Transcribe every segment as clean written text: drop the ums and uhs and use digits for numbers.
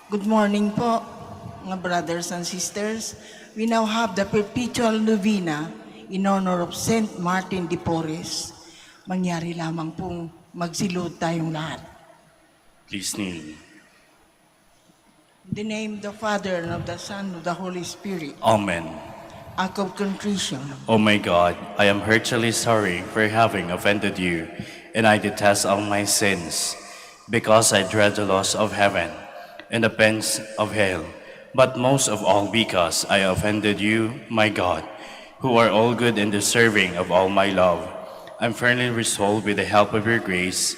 Good morning po, mga brothers and sisters. We now have the perpetual novena in honor of Saint Martin de Porres. Mangyari lamang pong magsilod tayong lahat. Please kneel. In the name of the Father, and of the Son, and of the Holy Spirit. Amen. Act of contrition. Oh my God, I am heartily sorry for having offended you, and I detest all my sins, because I dread the loss of heaven and the pangs of hell, but most of all because I offended you, my God, who are all good and deserving of all my love. I'm firmly resolved with the help of your grace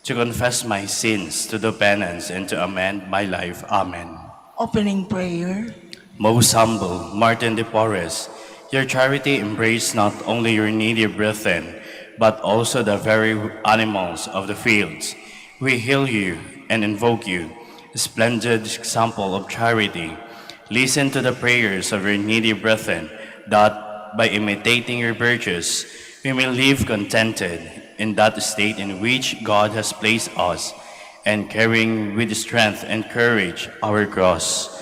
to confess my sins, to do penance, and to amend my life. Amen. Opening prayer. Most humble Martin de Porres, your charity embraced not only your needy brethren, but also the very animals of the fields. We hail you and invoke you, a splendid example of charity. Listen to the prayers of your needy brethren, that by imitating your virtues, we may live contented in that state in which God has placed us, and carrying with strength and courage our cross,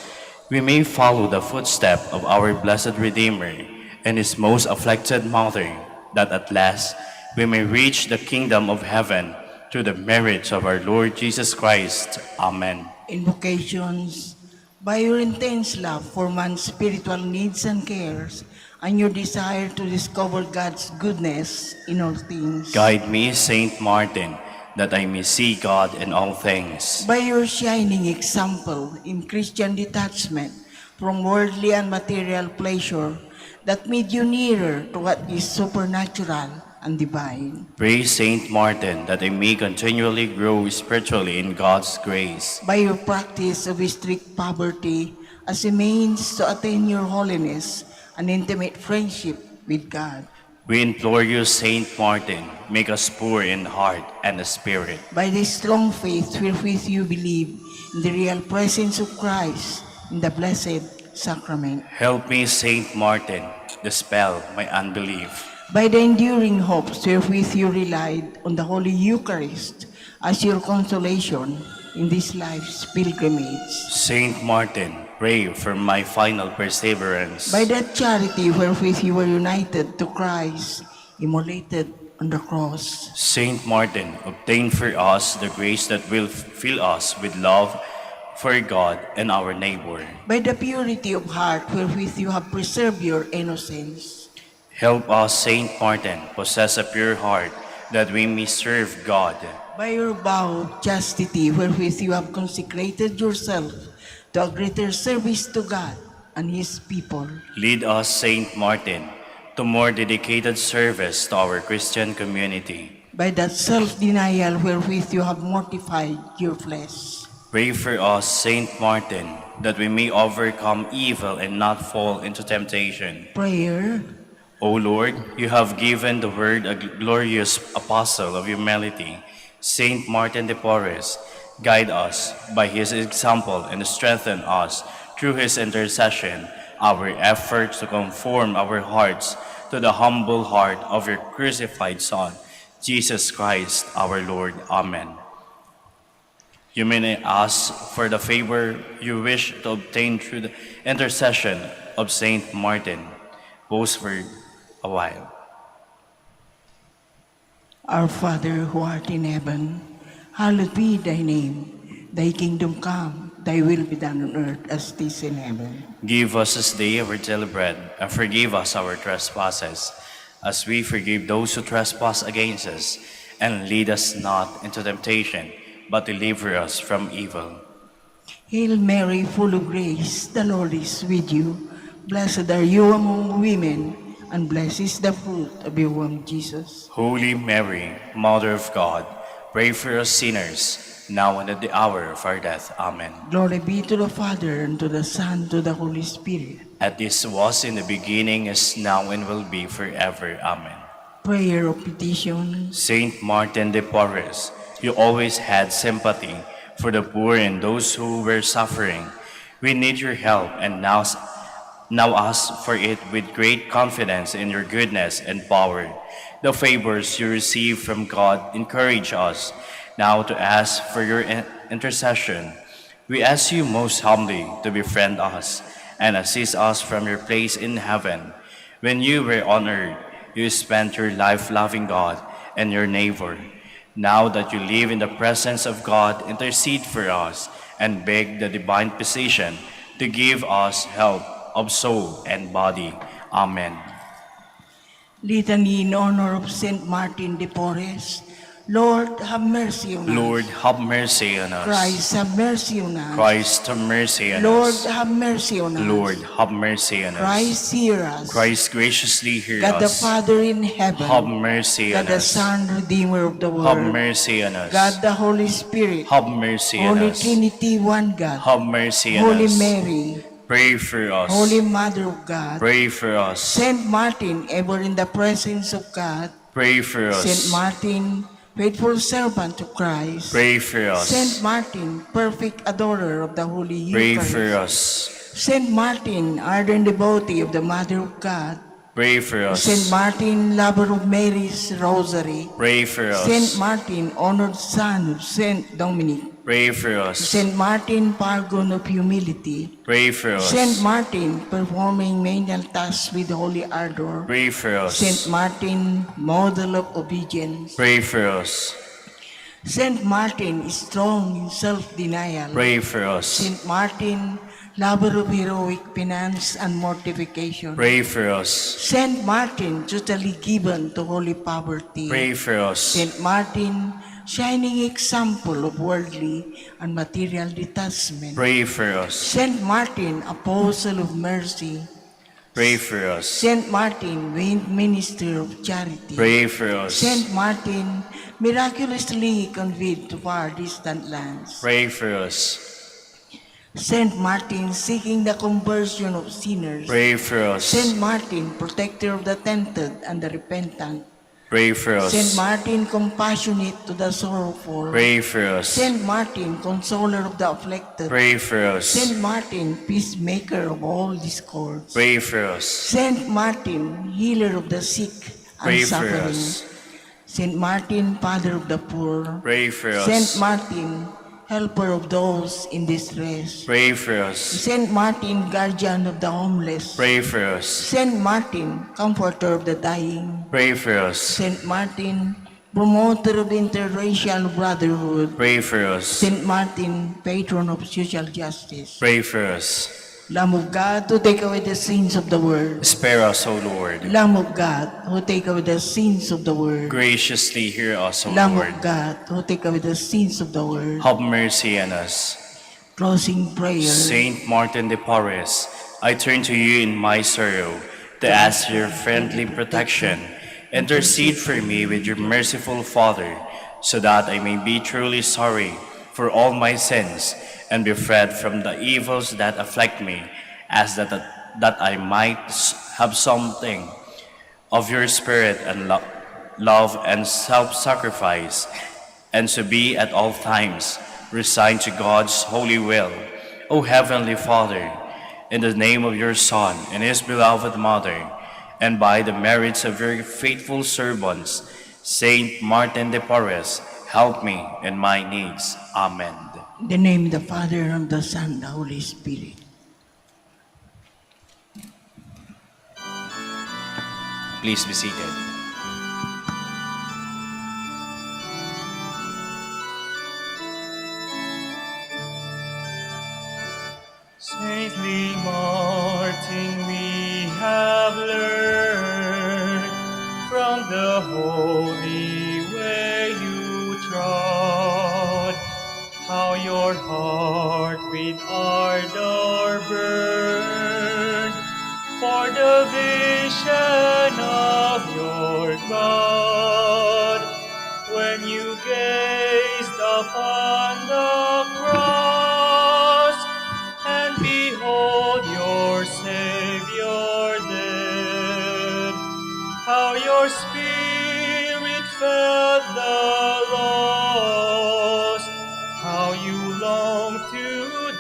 we may follow the footstep of our blessed Redeemer and his most afflicted mother, that at last we may reach the kingdom of heaven through the merits of our Lord Jesus Christ. Amen. Invocations. By your intense love for man's spiritual needs and cares, and your desire to discover God's goodness in all things. Guide me, Saint Martin, that I may see God in all things. By your shining example in Christian detachment from worldly and material pleasure that made you nearer to what is supernatural and divine. Pray, Saint Martin, that I may continually grow spiritually in God's grace. By your practice of strict poverty as a means to attain your holiness and intimate friendship with God. We implore you, Saint Martin, make us poor in heart and spirit. By the strong faith wherewith you believe in the real presence of Christ in the Blessed Sacrament. Help me, Saint Martin, dispel my unbelief. By the enduring hopes wherewith you relied on the Holy Eucharist as your consolation in this life's pilgrimage. Saint Martin, pray for my final perseverance. By that charity wherewith you were united to Christ, immolated on the cross. Saint Martin, obtain for us the grace that will fill us with love for God and our neighbor. By the purity of heart wherewith you have preserved your innocence. Help us, Saint Martin, possess a pure heart, that we may serve God. By your vow of chastity wherewith you have consecrated yourself to a greater service to God and His people. Lead us, Saint Martin, to more dedicated service to our Christian community. By that self-denial wherewith you have mortified your flesh. Pray for us, Saint Martin, that we may overcome evil and not fall into temptation. Prayer. O Lord, you have given the word a glorious apostle of humility, Saint Martin de Porres. Guide us by his example and strengthen us through his intercession, our efforts to conform our hearts to the humble heart of your crucified Son, Jesus Christ our Lord. Amen. You may ask for the favor you wish to obtain through the intercession of Saint Martin. Pause for a while. Our Father who art in heaven, hallowed be thy name. Thy kingdom come, thy will be done on earth as it is in heaven. Give us this day our daily bread, and forgive us our trespasses, as we forgive those who trespass against us. And lead us not into temptation, but deliver us from evil. Hail Mary, full of grace, the Lord is with you. Blessed are you among women, and blessed is the fruit of your womb, Jesus. Holy Mary, Mother of God, pray for us sinners, now and at the hour of our death. Amen. Glory be to the Father, and to the Son, and to the Holy Spirit. As this was in the beginning, is now, and will be forever. Amen. Prayer of petition. Saint Martin de Porres, you always had sympathy for the poor and those who were suffering. We need your help, and now ask for it with great confidence in your goodness and power. The favors you receive from God encourage us now to ask for your intercession We ask you most humbly to befriend us and assist us from your place in heaven. When you were on earth, you spent your life loving God and your neighbor. Now that you live in the presence of God, intercede for us and beg the divine physician to give us help of soul and body. Amen. Litany in honor of Saint Martin de Porres. Lord, have mercy on Lord, us. have mercy on us. Christ, have mercy on us. Christ, have mercy on Lord, us. have mercy on us. Lord, have mercy on us. Christ, hear us. Christ, graciously hear God the us. Father in heaven. Have mercy God on the us. Son, Redeemer of the Have world. mercy on us. God the Holy Spirit. Have mercy on Holy us. Trinity, one God. Have mercy on Holy us. Mary. Pray for us. Holy Mother of God. Pray for us. Saint Martin, ever in the presence of God. Pray for us. Saint Martin, faithful servant of Christ. Pray for us. Saint Martin, perfect adorer of the Holy Pray Eucharist. for us. Saint Martin, ardent devotee of the Mother of God. Pray for us. Saint Martin, lover of Mary's Rosary. Pray for us. Saint Martin, honored son of Saint Dominic. Pray for us. Saint Martin, paragon of humility. Pray for us. Saint Martin, performing menial tasks with holy ardor. Pray for us. Saint Martin, model of obedience. Pray for us. Saint Martin, strong in self-denial. Pray for us. Saint Martin, lover of heroic penance and mortification. Pray for us. Saint Martin, totally given to holy poverty. Pray for us. Saint Martin, shining example of worldly and material detachment. Pray for us. Saint Martin, apostle of mercy. Pray for us. Saint Martin, minister of charity. Pray for us. Saint Martin, miraculously conveyed to far distant lands. Pray for us. Saint Martin, seeking the conversion of sinners. Pray for us. Saint Martin, protector of the tempted and the repentant. Pray for us. Saint Martin, compassionate to the sorrowful. Pray for us. Saint Martin, consoler of the afflicted. Pray for us. Saint Martin, peacemaker of all discords. Pray for us. Saint Martin, healer of the sick and Pray for suffering. us. Saint Martin, father of the poor. Pray for us. Saint Martin, helper of those in distress. Pray for us. Saint Martin, guardian of the homeless. Pray for us. Saint Martin, comforter of the dying. Pray for us. Saint Martin, promoter of interracial brotherhood. Pray for us. Saint Martin, patron of social justice. Pray for us. Lamb of God, who take away the sins of the world. Spare us, O Lord. Lamb of God, who take away the sins of the world. Graciously hear us, O Lamb Lord. of God, who take away the sins of the world. Have mercy on us. Closing prayer. Saint Martin de Porres, I turn to you in my sorrow to ask your friendly protection. Intercede for me with your merciful Father, so that I may be truly sorry for all my sins and be freed from the evils that afflict me, as that I might have something of your spirit and love and self-sacrifice, and to be at all times resigned to God's holy will. O Heavenly Father, in the name of your Son and his beloved Mother, and by the merits of your faithful servants, Saint Martin de Porres, help me in my needs. Amen. In the name of the Father, and of the Son, and the Holy Spirit. Please be seated. Saintly Martin, we have learned from the holy way you trod, how your heart with ardor burned for the vision of your God, when you gazed upon the cross, and behold your Savior dead, how your spirit felt the loss, how you long to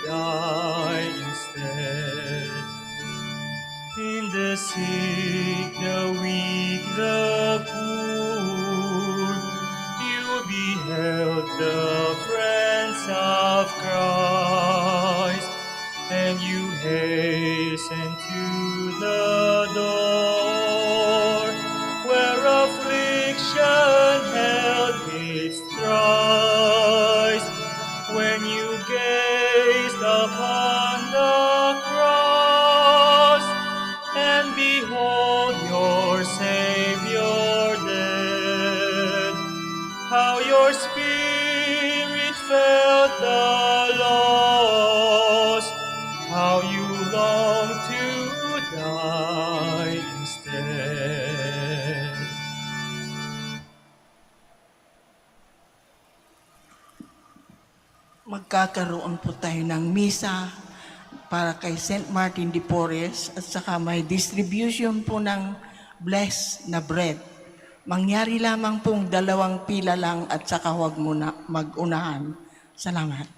die instead. In the sick, the weak, the poor, you beheld the friends of Christ. listen to the door, where affliction held its thrice. When you gazed upon the cross, and behold your Savior dead, how your spirit felt the loss, how you longed to die instead. Magkakaroon po tayo ng misa para kay St. Martin de Porres at saka may distribution po ng blessed na bread. Mangyari lamang pong 2 pila lang at saka huwag muna mag-unahan. Salamat.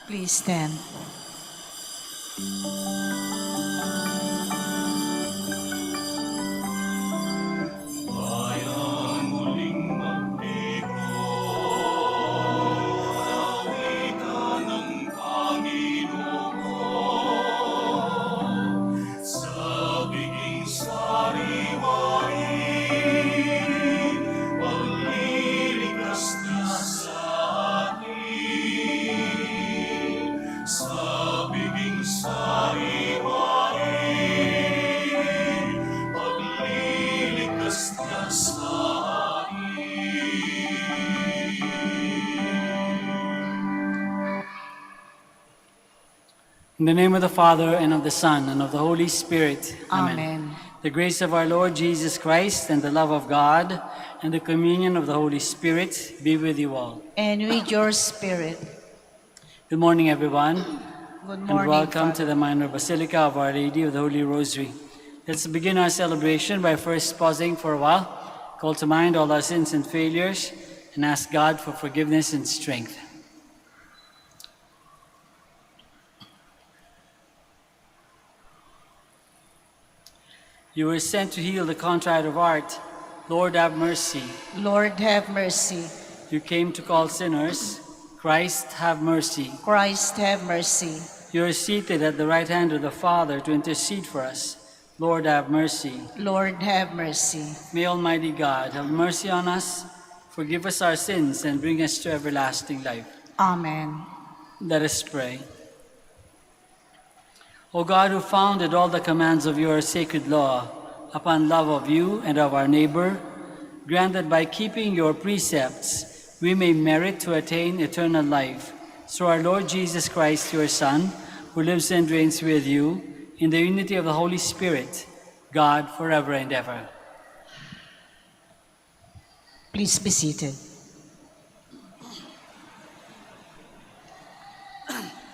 Please stand. In the name of the Father, and of the Son, and of the Holy Spirit. Amen. The grace of our Lord Jesus Christ, and the love of God, and the communion of the Holy Spirit be with you all. And with your spirit. Good morning, everyone. Good And morning, welcome Father. to the Minor Basilica of Our Lady of the Holy Rosary. Let's begin our celebration by first pausing for a while, call to mind all our sins and failures, and ask God for forgiveness and strength. You were sent to heal the contrite of heart. Lord, have mercy. Lord, have mercy. You came to call sinners. Christ, have mercy. Christ, have mercy. You are seated at the right hand of the Father to intercede for us. Lord, have mercy. Lord, have mercy. May Almighty God have mercy on us, forgive us our sins, and bring us to everlasting life. Amen. Let us pray. O God, who founded all the commands of your sacred law upon love of you and of our neighbor, grant that by keeping your precepts we may merit to attain eternal life. Through our Lord Jesus Christ, your Son, who lives and reigns with you in the unity of the Holy Spirit, God, forever and ever. Please be seated.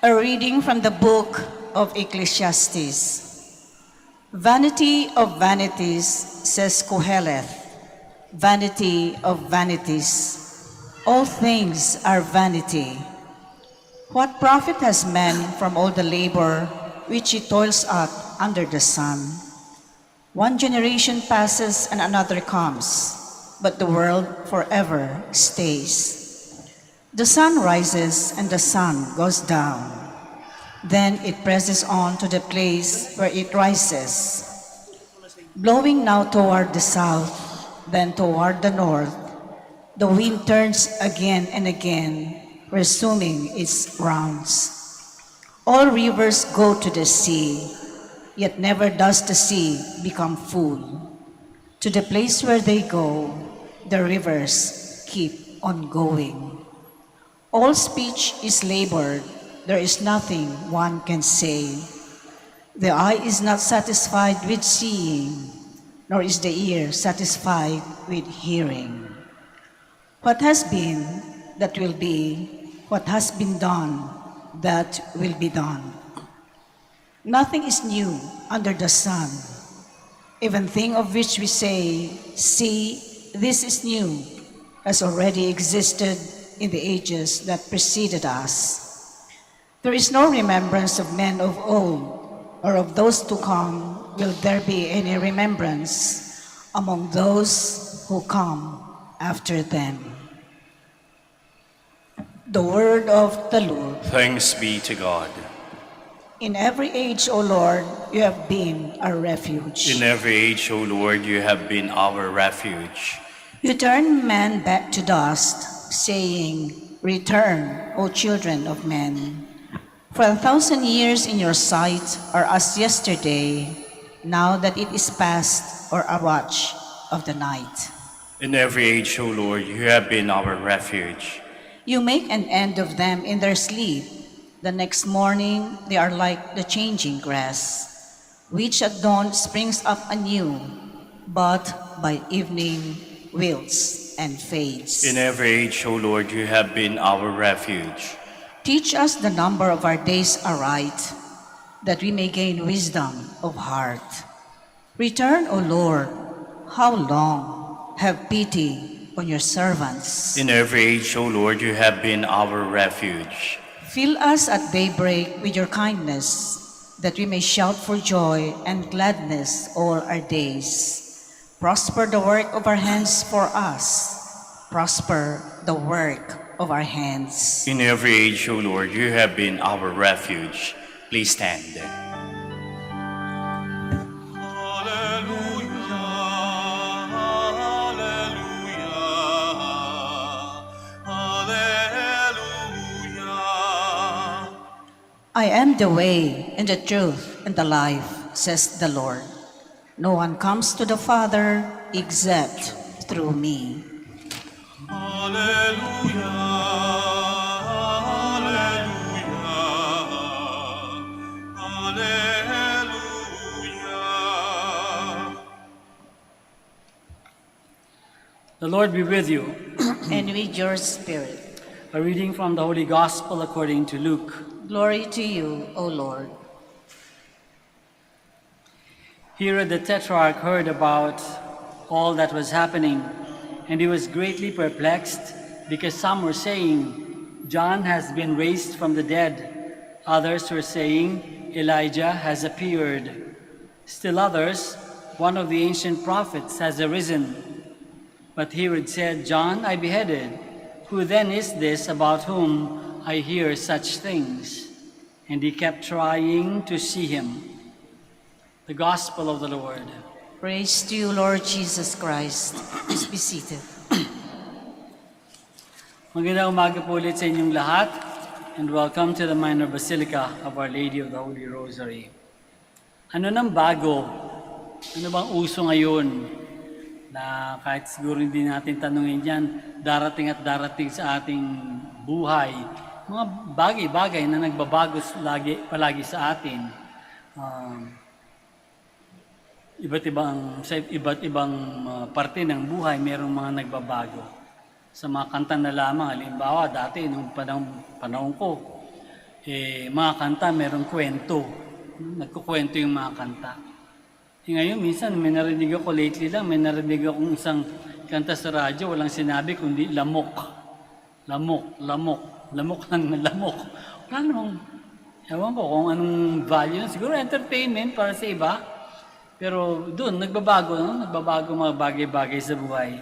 A reading from the book of Ecclesiastes. Vanity of vanities, says Koheleth, vanity of vanities. All things are vanity. What profit has man from all the labor which he toils at under the sun? One generation passes and another comes, but the world forever stays. The sun rises and the sun goes down. Then it presses on to the place where it rises, blowing now toward the south, then toward the north. The wind turns again and again, resuming its rounds. All rivers go to the sea, yet never does the sea become full. To the place where they go, the rivers keep on going. All speech is labored, there is nothing one can say. The eye is not satisfied with seeing, nor is the ear satisfied with hearing. What has been, that will be, what has been done, that will be done. Nothing is new under the sun. Even thing of which we say, see, this is new, has already existed in the ages that preceded us. There is no remembrance of men of old, or of those to come will there be any remembrance among those who come after them. The word of the Lord. Thanks be to God. In every age, O Lord, you have been our refuge. In every age, O Lord, you have been our refuge. You turn man back to dust, saying, return, O children of men. For 1,000 years in your sight are as yesterday, now that it is past, or a watch of the night. In every age, O Lord, you have been our refuge. You make an end of them in their sleep. The next morning they are like the changing grass, which at dawn springs up anew, but by evening wilts and fades. In every age, O Lord, you have been our refuge. Teach us the number of our days aright, that we may gain wisdom of heart. Return, O Lord, how long? Have pity on your servants. In every age, O Lord, you have been our refuge. Fill us at daybreak with your kindness, that we may shout for joy and gladness all our days. Prosper the work of our hands for us. Prosper the work of our hands. In every age, O Lord, you have been our refuge. Please stand. I am the way and the truth and the life, says the Lord. No one comes to the Father except through me. Hallelujah, hallelujah, hallelujah. The Lord be with you. And with your spirit. A reading from the Holy Gospel according to Luke. Glory to you, O Lord. Herod the Tetrarch heard about all that was happening, and he was greatly perplexed, because some were saying, John has been raised from the dead. Others were saying, Elijah has appeared. Still others, one of the ancient prophets has arisen. But Herod said, John I beheaded. Who then is this about whom I hear such things? And he kept trying to see him. The Gospel of the Lord. Praise to you, Lord Jesus Christ. Please be seated. Magandang umaga po ulit sa inyong lahat, and welcome to the Minor Basilica of Our Lady of the Holy Rosary. Ano nang bago Ano bang uso ngayon na kahit siguro hindi natin tanungin yan, darating at darating sa ating buhay, mga bagay-bagay na nagbabago palagi sa atin. Sa iba't ibang parte ng buhay, mayroong mga nagbabago. Sa mga kanta na lamang, halimbawa dati, nung panahon ko, mga kanta mayroong kwento. Nagkukwento yung mga kanta. Ngayon, minsan, may narinig ako lately lang, may narinig akong isang kanta sa radyo, walang sinabi kundi lamok. Lamok, lamok, lamok ng lamok. Wala namang, ewan ko kung anong value. Siguro entertainment para sa iba. Pero doon, nagbabago, no? Nagbabago mga bagay-bagay sa buhay.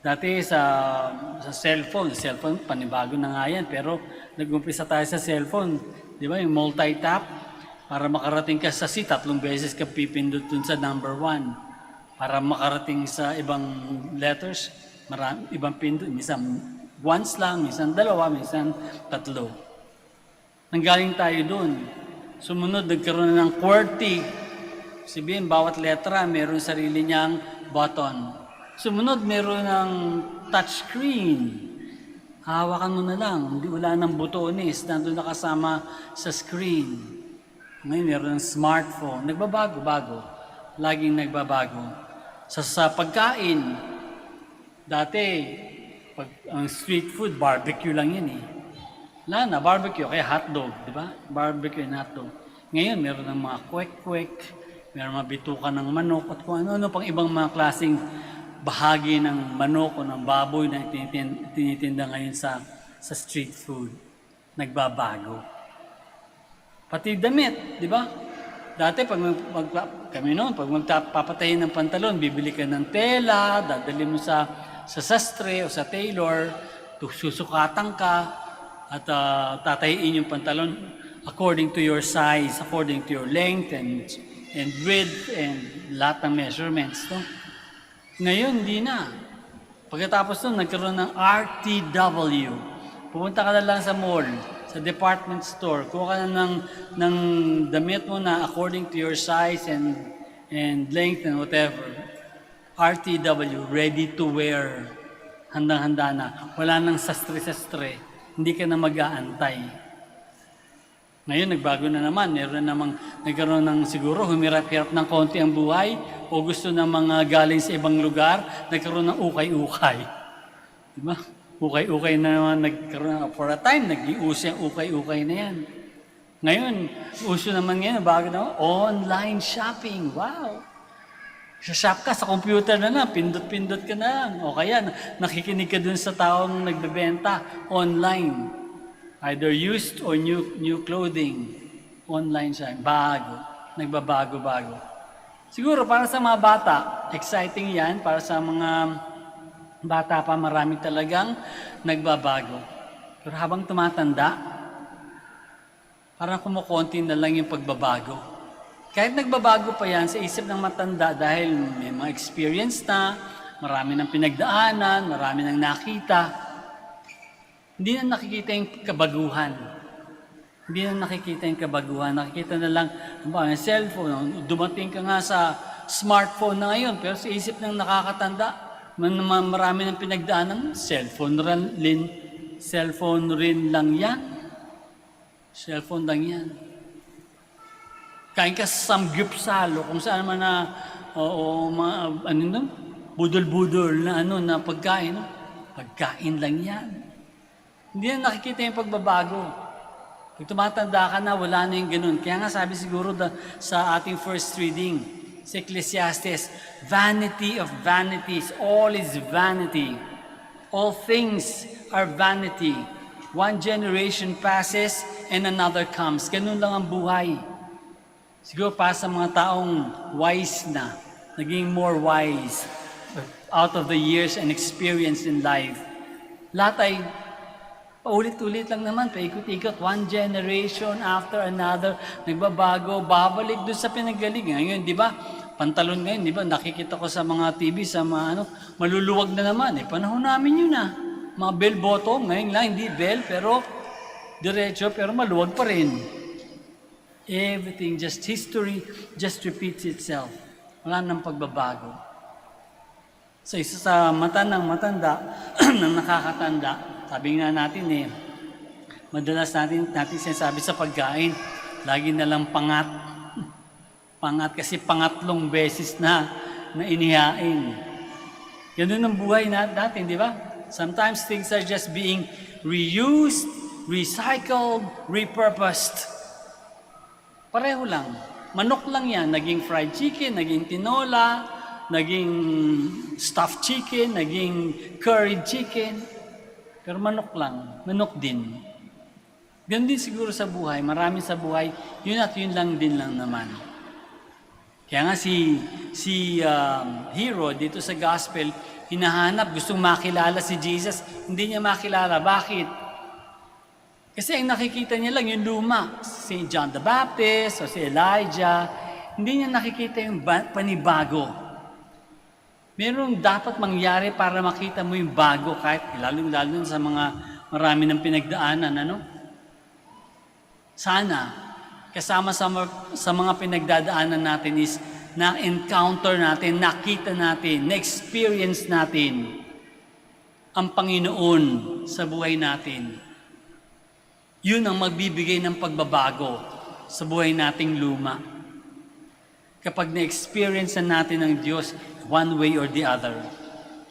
Dati sa cellphone, panibago na nga yan, pero nag-umpisa tayo sa cellphone. Di ba, yung multi-tap. Para makarating ka sa C, 3 beses ka pipindot dun sa number 1. Para makarating sa ibang letters, ibang pindot. Minsan once lang, minsan 2, minsan 3. Nanggaling tayo dun. Sumunod, nagkaroon ng QWERTY. Sabihin, bawat letra, meron sarili niyang button. Sumunod, meron ng touchscreen. Hawakan mo na lang. Wala nang butones. Nandun nakasama sa screen. Ngayon, meron ng smartphone. Nagbabago. Laging nagbabago. Sa pagkain, dati, ang street food, barbecue lang yan eh. Wala na, barbecue, kaya hotdog, di ba? Barbecue and hotdog. Ngayon, meron ng mga kwek-kwek, meron mga bituka ng manok, at kung ano-ano pang ibang mga klaseng bahagi ng manok o ng baboy na tinitinda ngayon sa street food. Nagbabago. Pati damit, di ba? Dati, pag magpapatayin ng pantalon, bibili ka ng tela, dadali mo sa sastre o sa tailor, susukatan ka, at tatahiin yung pantalon according to your size, according to your length and width and lahat ng measurements. No? Ngayon, hindi na. Pagkatapos nun, nagkaroon ng RTW. Pupunta ka na lang sa mall, sa department store, kuha ka na ng damit mo na according to your size and length and whatever. RTW, ready to wear. Handang-handa na. Wala nang sastre-sastre. Hindi ka na mag-aantay. Ngayon, nagbago na naman. Nagkaroon ng siguro, humirap-hirap ng konti ang buhay o gusto ng mga galing sa ibang lugar, nagkaroon ng ukay-ukay. Diba? Ukay-ukay na naman nagkaroon. For a time, nag-iuso yung ukay-ukay na yan. Ngayon, uso naman ngayon, bago na, online shopping. Wow! Shop ka sa computer na lang, pindot-pindot ka na lang. O kaya, nakikinig ka dun sa taong nagbebenta online. Either used or new clothing. Online siya. Bago. Nagbabago-bago. Siguro para sa mga bata, exciting yan. Para sa mga bata pa, marami talagang nagbabago. Pero habang tumatanda, parang kumukonti na lang yung pagbabago. Kahit nagbabago pa yan sa isip ng matanda dahil may mga experience na, marami ng pinagdaanan, marami ng nakita, hindi na nakikita yung kabaguhan. Hindi na nakikita yung kabaguhan. Nakikita na lang, yung cellphone, dumating ka nga sa smartphone na ngayon, pero sa isip ng nakakatanda, marami ng pinagdaanan, cellphone rin lang yan. Cellphone lang yan. Kain ka sa samgyupsalo, kung saan man na, budol-budol na na pagkain. No? Pagkain lang yan. Hindi na nakikita yung pagbabago. Pag tumatanda ka na, wala na yung ganun. Kaya nga sabi siguro sa ating first reading, sa Ecclesiastes, vanity of vanities, all is vanity. All things are vanity. One generation passes and another comes. Ganun lang ang buhay. Siguro para sa mga taong wise na, naging more wise out of the years and experience in life. Lahat ay paulit-ulit lang naman, paikot-ikot, one generation after another, nagbabago, babalik doon sa pinagaling. Ngayon, di ba, pantalon ngayon, di ba, nakikita ko sa mga TV, sa mga maluluwag na naman. Panahon namin yun mga bell bottom, ngayon lang, hindi bell, pero diretso, pero maluwag pa rin. Everything, just history, just repeats itself. Wala nang pagbabago. So isa sa mata ng matanda, ng nakakatanda, sabi nga natin madalas natin sinasabi sa pagkain, lagi na lang pangat. Pangat kasi pangatlong beses na inihain. Ganun ang buhay natin, di ba? Sometimes things are just being reused, recycled, repurposed. Pareho lang. Manok lang yan. Naging fried chicken, naging tinola, naging stuffed chicken, naging curried chicken. Pero manok lang. Manok din. Ganun din siguro sa buhay. Marami sa buhay, yun at yun lang din lang naman. Kaya nga si hero dito sa gospel, hinahanap, gustong makilala si Jesus, hindi niya makilala. Bakit? Kasi ang nakikita niya lang yung luma, si John the Baptist o si Elijah, hindi niya nakikita yung panibago. Meron dapat mangyari para makita mo yung bago, kahit lalo sa mga marami ng pinagdaanan, ano? Sana, kasama sa mga pinagdadaanan natin is na-encounter natin, nakita natin, na-experience natin ang Panginoon sa buhay natin. Yun ang magbibigay ng pagbabago sa buhay nating luma. Kapag na-experience natin ang Diyos one way or the other,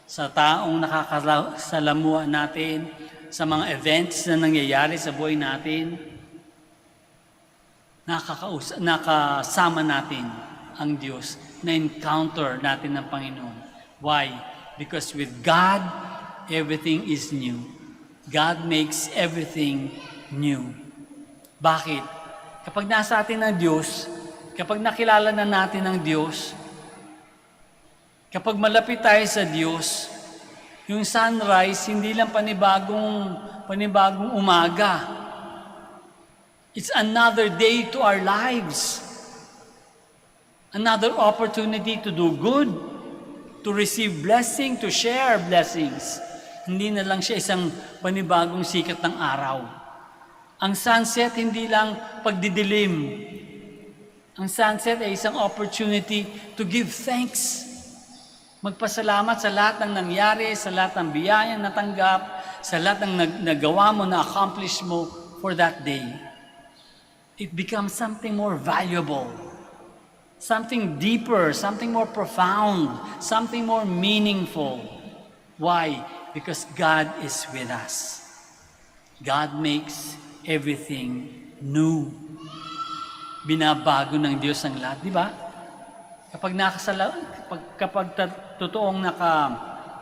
sa taong nakakasalamuha natin, sa mga events na nangyayari sa buhay natin, nakasama natin ang Diyos, na-encounter natin ng Panginoon. Why? Because with God, everything is new. God makes everything new. Bakit? Kapag nasa atin ang Diyos, kapag nakilala na natin ang Diyos, kapag malapit tayo sa Diyos, yung sunrise, hindi lang panibagong umaga. It's another day to our lives. Another opportunity to do good, to receive blessing, to share blessings. Hindi na lang siya isang panibagong sikat ng araw. Ang sunset, hindi lang pagdidilim. Ang sunset ay isang opportunity to give thanks. Magpasalamat sa lahat ng nangyari, sa lahat ng biyayang natanggap, sa lahat ng nagawa mo, na-accomplish mo for that day. It becomes something more valuable, something deeper, something more profound, something more meaningful. Why? Because God is with us. God makes everything new. Binabago ng Diyos ang lahat, di ba? Kapag totoong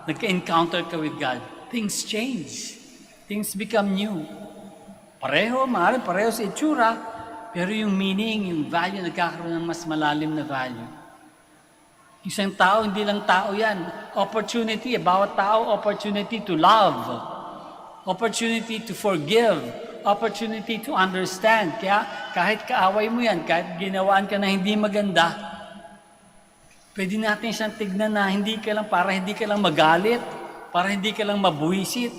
nagka-encounter ka with God, things change. Things become new. Maaaring pareho sa itsura, pero yung meaning, yung value, nagkakaroon ng mas malalim na value. Isang tao, hindi lang tao yan. Opportunity, bawat tao, opportunity to love. Opportunity to forgive. Opportunity to understand. Kaya kahit kaaway mo yan, kahit ginawaan ka na hindi maganda, pwede natin siyang tignan na hindi ka lang magalit, para hindi ka lang mabuwisit.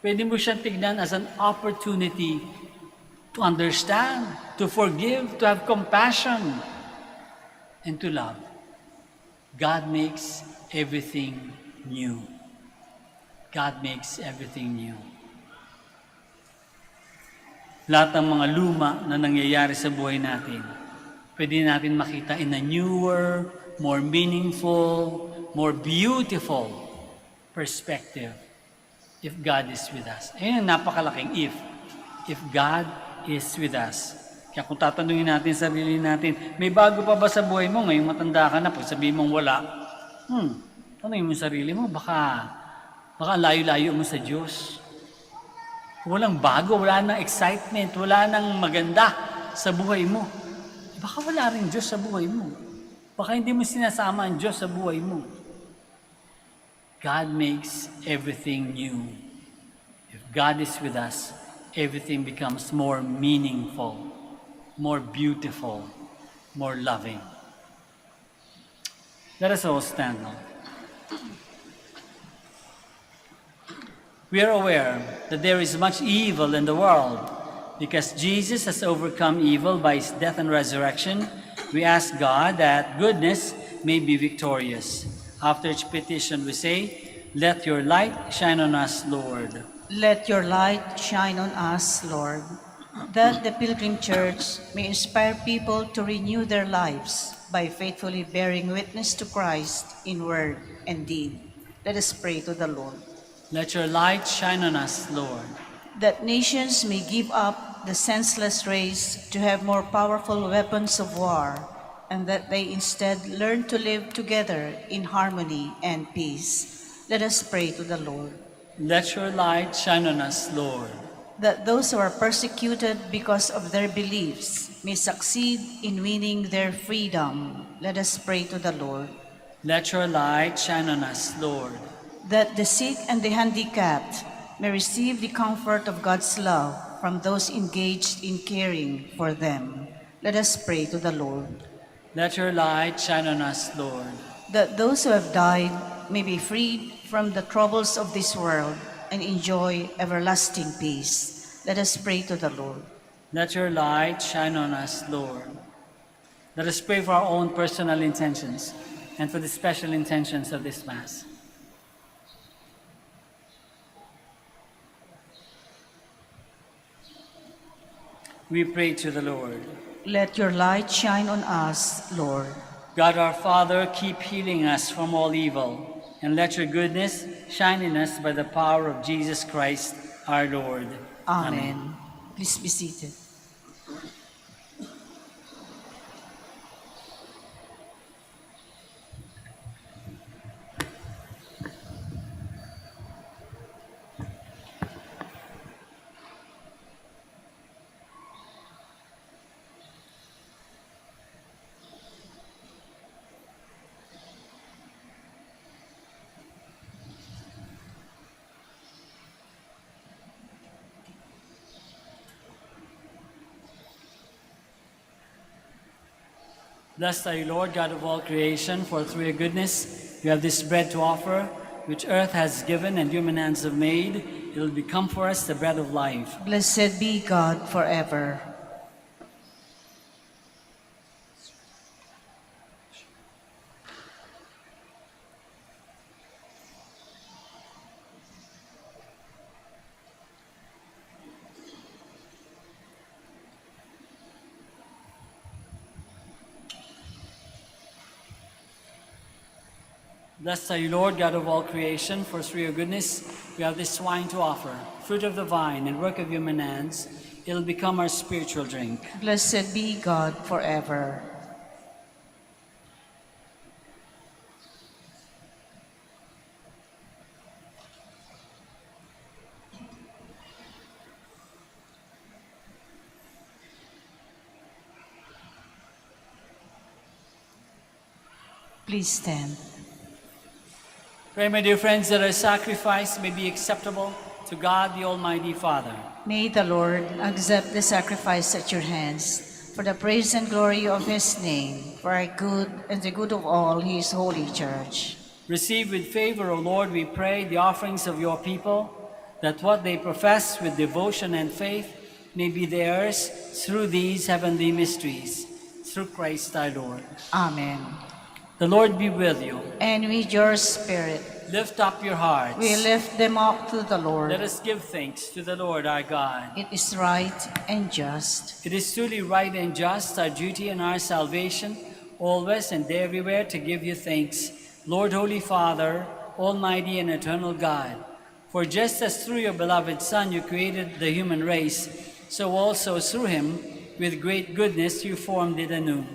Pwede mo siyang tignan as an opportunity to understand, to forgive, to have compassion, and to love. God makes everything new. God makes everything new. Lahat ng mga luma na nangyayari sa buhay natin, pwede natin makita in a newer, more meaningful, more beautiful perspective if God is with us. Ayun ang napakalaking if. If God is with us. Kaya kung tatanungin natin sarili natin, may bago pa ba sa buhay mo? Ngayong matanda ka na, pag sabihin mong wala, tanungin mo sarili mo, baka layo-layo mo sa Diyos. Walang bago, wala nang excitement, wala nang maganda sa buhay mo. Baka wala rin Diyos sa buhay mo. Baka hindi mo sinasama ang Diyos sa buhay mo. God makes everything new. If God is with us, everything becomes more meaningful, more beautiful, more loving. Let us all stand now. We are aware that there is much evil in the world. Because Jesus has overcome evil by his death and resurrection, we ask God that goodness may be victorious. After each petition we say, let your light shine on us, Lord. Let your light shine on us, Lord, that the Pilgrim Church may inspire people to renew their lives by faithfully bearing witness to Christ in word and deed. Let us pray to the Lord. Let your light shine on us, Lord. That nations may give up the senseless race to have more powerful weapons of war, and that they instead learn to live together in harmony and peace. Let us pray to the Lord. Let your light shine on us, Lord. That those who are persecuted because of their beliefs may succeed in winning their freedom. Let us pray to the Lord. Let your light shine on us, Lord. That the sick and the handicapped may receive the comfort of God's love from those engaged in caring for them. Let us pray to the Lord. Let your light shine on us, Lord. That those who have died may be freed from the troubles of this world and enjoy everlasting peace. Let us pray to the Lord. Let your light shine on us, Lord. Let us pray for our own personal intentions and for the special intentions of this Mass. We pray to the Lord. Let your light shine on us, Lord. God our Father, keep healing us from all evil, and let your goodness shine in us by the power of Jesus Christ, our Lord. Amen. Please be seated. Blessed are you, Lord, God of all creation, for through your goodness we have this bread to offer, which earth has given and human hands have made. It will become for us the bread of life. Blessed be God forever. Blessed are you, Lord, God of all creation, for through your goodness we have this wine to offer, fruit of the vine and work of human hands. It will become our spiritual drink. Blessed be God forever. Please stand. Pray, my dear friends, that our sacrifice may be acceptable to God, the Almighty Father. May the Lord accept the sacrifice at your hands for the praise and glory of his name, for our good and the good of all his holy church. Receive with favor, O Lord, we pray, the offerings of your people, that what they profess with devotion and faith may be theirs through these heavenly mysteries. Through Christ our Lord. Amen. The Lord be with you. And with your spirit, Lift up your hearts. we lift them up to the Lord. Let us give thanks to the Lord our God. It is right and just. It is truly right and just, our duty and our salvation, always and everywhere to give you thanks, Lord, Holy Father, Almighty and eternal God. For just as through your beloved Son you created the human race, so also through him, with great goodness, you formed it anew.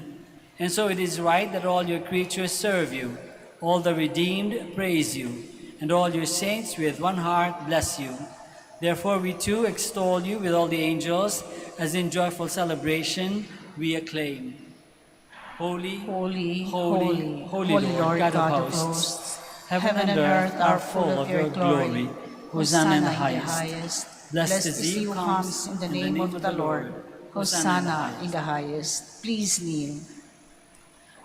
And so it is right that all your creatures serve you, all the redeemed praise you, and all your saints with one heart bless you. Therefore we too extol you with all the angels, as in joyful celebration we acclaim. Holy, Holy, holy, holy, holy Lord, God of hosts. Heaven and earth are full of your glory. Hosanna in the highest. Blessed is he who comes in the name of the Lord. Hosanna in the highest. Please kneel.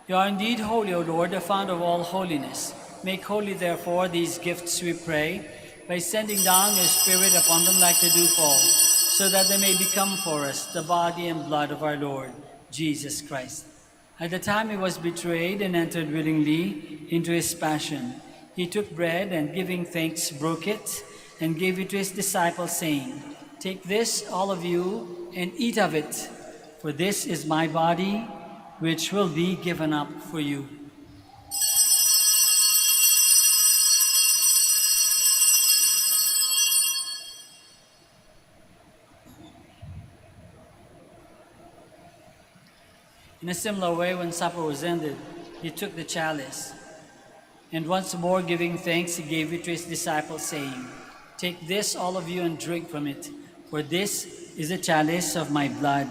You are indeed holy, O Lord, the fount of all holiness. Make holy, therefore, these gifts, we pray, by sending down your Spirit upon them like the dewfall, so that they may become for us the body and blood of our Lord, Jesus Christ. At the time he was betrayed and entered willingly into his passion, he took bread and giving thanks broke it and gave it to his disciples, saying, "Take this, all of you, and eat of it, for this is my body, which will be given up for you." In a similar way, when supper was ended, he took the chalice, and once more giving thanks, he gave it to his disciples, saying, "Take this, all of you, and drink from it, for this is a chalice of my blood,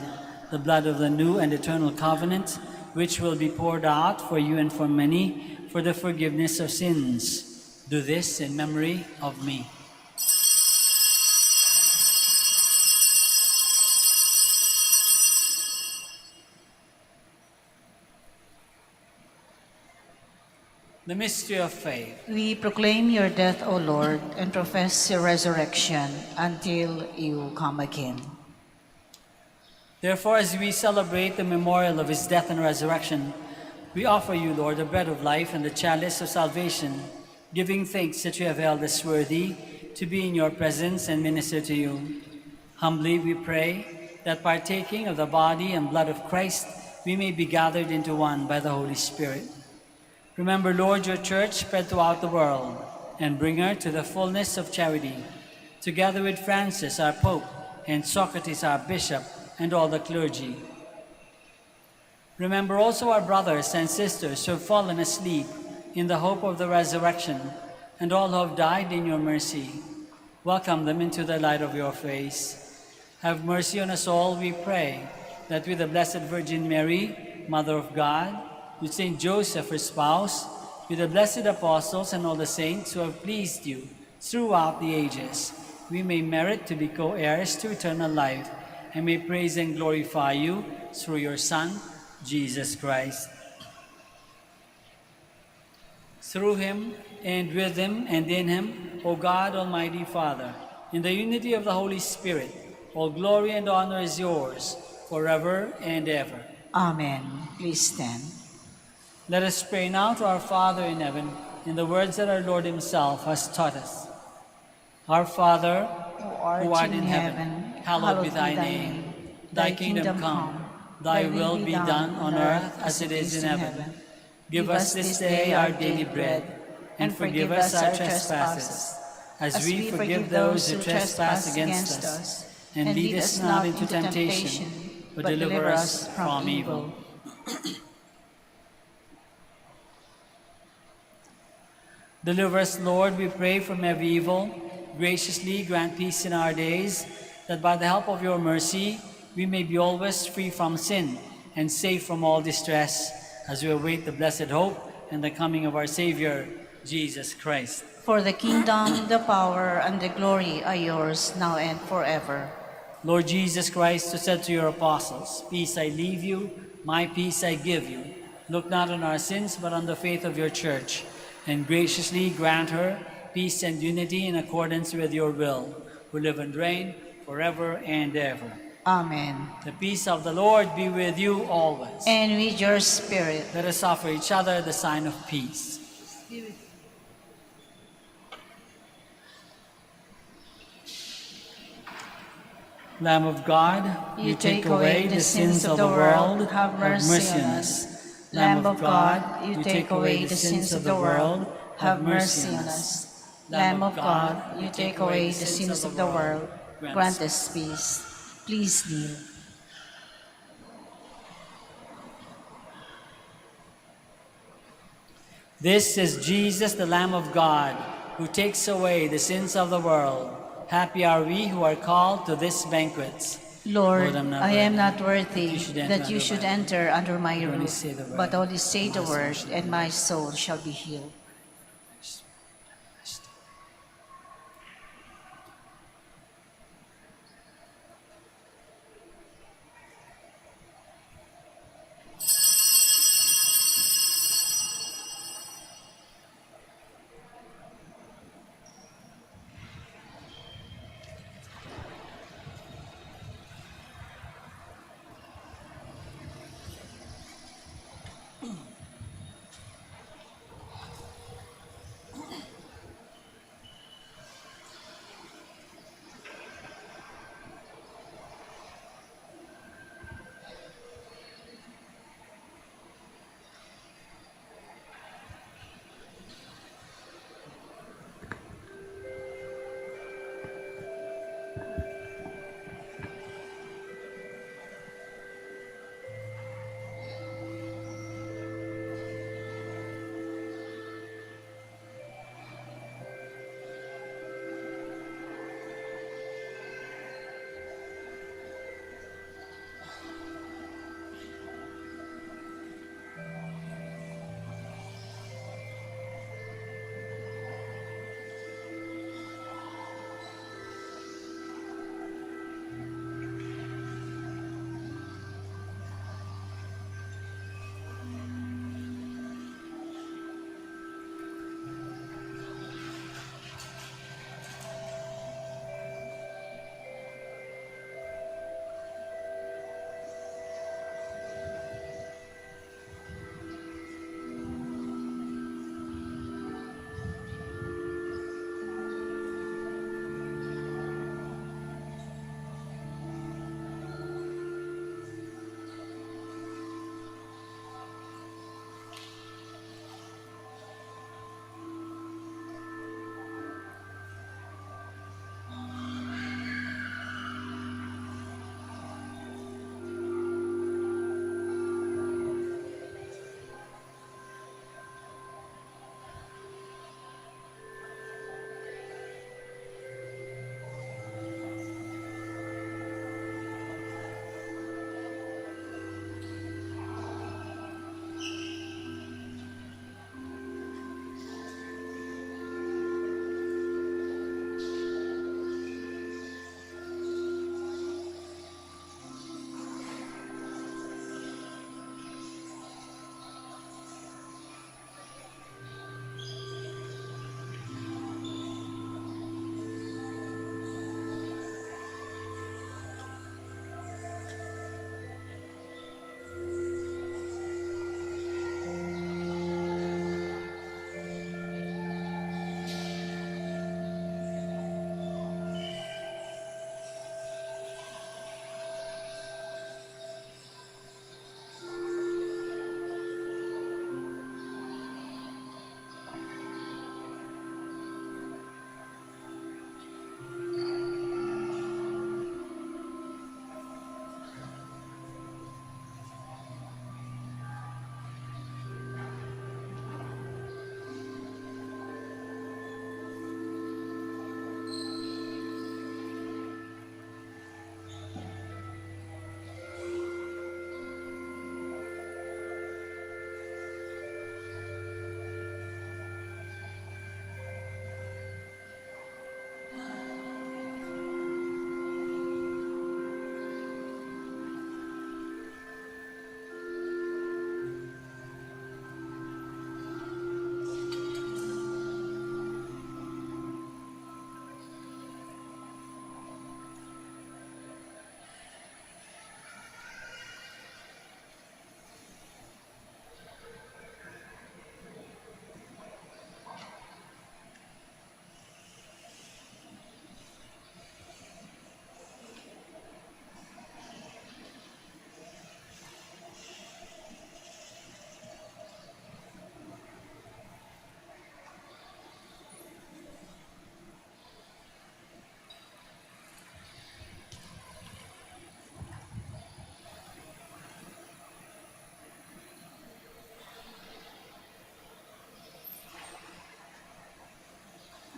the blood of the new and eternal covenant, which will be poured out for you and for many for the forgiveness of sins. Do this in memory of me." The mystery of faith. We proclaim your death, O Lord, and profess your resurrection until you come again. Therefore, as we celebrate the memorial of his death and resurrection, we offer you, Lord, the bread of life and the chalice of salvation, giving thanks that you have held us worthy to be in your presence and minister to you. Humbly we pray that partaking of the body and blood of Christ, we may be gathered into one by the Holy Spirit. Remember, Lord, your church spread throughout the world, and bring her to the fullness of charity, together with Francis, our Pope, and Socrates, our Bishop, and all the clergy. Remember also our brothers and sisters who have fallen asleep in the hope of the resurrection, and all who have died in your mercy. Welcome them into the light of your face. Have mercy on us all, we pray, that with the Blessed Virgin Mary, Mother of God, with Saint Joseph, her spouse, with the blessed apostles and all the saints who have pleased you throughout the ages, we may merit to be co-heirs to eternal life, and may praise and glorify you through your Son, Jesus Christ. Through him, and with him, and in him, O God, Almighty Father, in the unity of the Holy Spirit, all glory and honor is yours, forever and ever. Amen. Please stand. Let us pray now to our Father in heaven, in the words that our Lord himself has taught us. Our Father, who art in heaven, hallowed be thy name. Thy kingdom come, thy will be done on earth as it is in heaven. Give us this day our daily bread, and forgive us our trespasses, as we forgive those who trespass against us. And lead us not into temptation, but deliver us from evil. Deliver us, Lord, we pray, from every evil. Graciously grant peace in our days, that by the help of your mercy we may be always free from sin and safe from all distress, as we await the blessed hope and the coming of our Savior, Jesus Christ. For the kingdom, the power, and the glory are yours, now and forever. Lord Jesus Christ, who said to your apostles, "Peace I leave you, my peace I give you," look not on our sins, but on the faith of your church, and graciously grant her peace and unity in accordance with your will, who live and reign forever and ever. Amen. The peace of the Lord be with you always. And with your spirit. Let us offer each other the sign of peace. Lamb of God, you take away the sins of the world, have mercy on us. Lamb of God, you take away the sins of the world, have mercy on us. Lamb of God, you take away the sins of the world, Grant us peace. Please kneel. This is Jesus, the Lamb of God, who takes away the sins of the world. Happy are we who are called to this banquet. Lord, I'm not I am worthy not worthy that you that you should should enter enter under my Only roof, say the word, but only say the and my soul word, shall be and my soul shall be healed.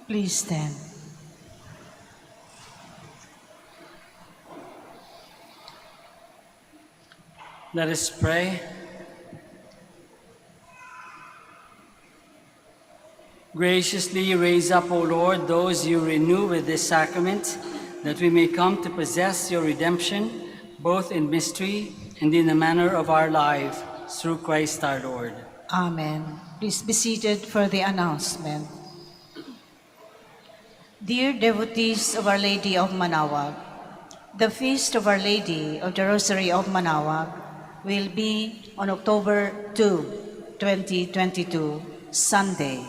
Please stand. Let us pray. Graciously raise up, O Lord, those you renew with this sacrament, that we may come to possess your redemption, both in mystery and in the manner of our life, through Christ our Lord. Amen. Please be seated for the announcement. Dear devotees of Our Lady of Manaoag, the feast of Our Lady of the Rosary of Manaoag will be on October 2, 2022, Sunday.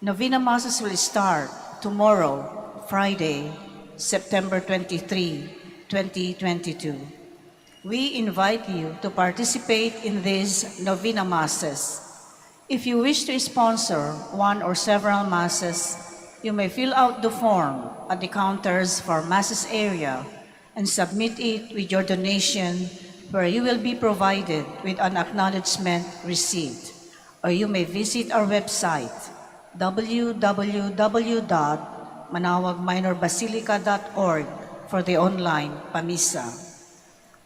Novena Masses will start tomorrow, Friday, September 23, 2022. We invite you to participate in these Novena Masses. If you wish to sponsor one or several Masses, you may fill out the form at the counters for Masses area and submit it with your donation, where you will be provided with an acknowledgement receipt. Or you may visit our website, www.manaoagminorbasilica.org, for the online Pamisa.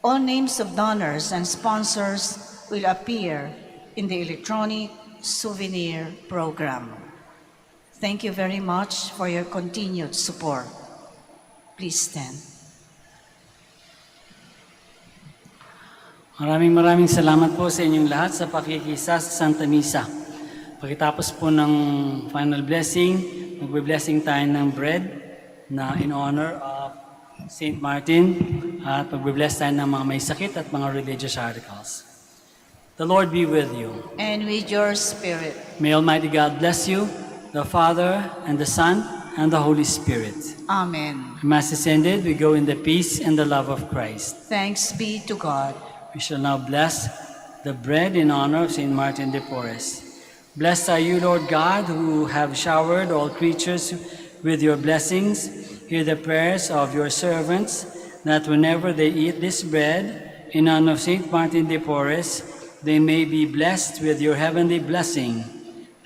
All names of donors and sponsors will appear in the electronic souvenir program. Thank you very much for your continued support. Please stand. Maraming salamat po sa inyong lahat sa pakikisa sa Santa Misa. Pagkatapos po ng final blessing, magbe-blessing tayo ng bread na in honor of Saint Martin, at magbe-bless tayo ng mga may sakit at mga religious articles. The Lord be with you. And with your spirit. May Almighty God bless you, the Father, and the Son, and the Holy Spirit. Amen. Mass is ended. We go in the peace and the love of Christ. Thanks be to God. We shall now bless the bread in honor of Saint Martin de Porres. Blessed are you, Lord God, who have showered all creatures with your blessings. Hear the prayers of your servants, that whenever they eat this bread in honor of Saint Martin de Porres, they may be blessed with your heavenly blessing,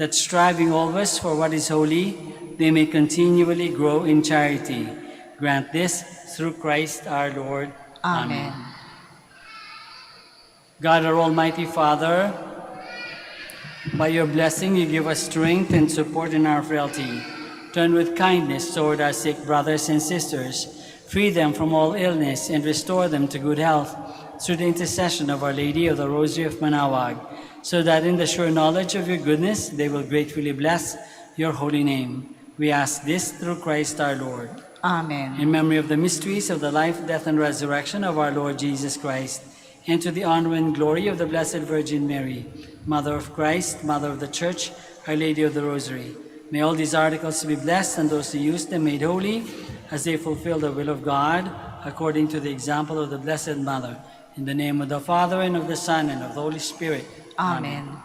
that striving always for what is holy, they may continually grow in charity. Grant this through Christ our Lord. Amen. God, our Almighty Father, by your blessing you give us strength and support in our frailty. Turn with kindness toward our sick brothers and sisters. Free them from all illness and restore them to good health through the intercession of Our Lady of the Rosary of Manaoag, so that in the sure knowledge of your goodness they will gratefully bless your holy name. We ask this through Christ our Lord. Amen. In memory of the mysteries of the life, death, and resurrection of our Lord Jesus Christ, and to the honor and glory of the Blessed Virgin Mary, Mother of Christ, Mother of the Church, Our Lady of the Rosary, may all these articles be blessed, and those who use them made holy, as they fulfill the will of God, according to the example of the Blessed Mother. In the name of the Father, and of the Son, and of the Holy Spirit. Amen.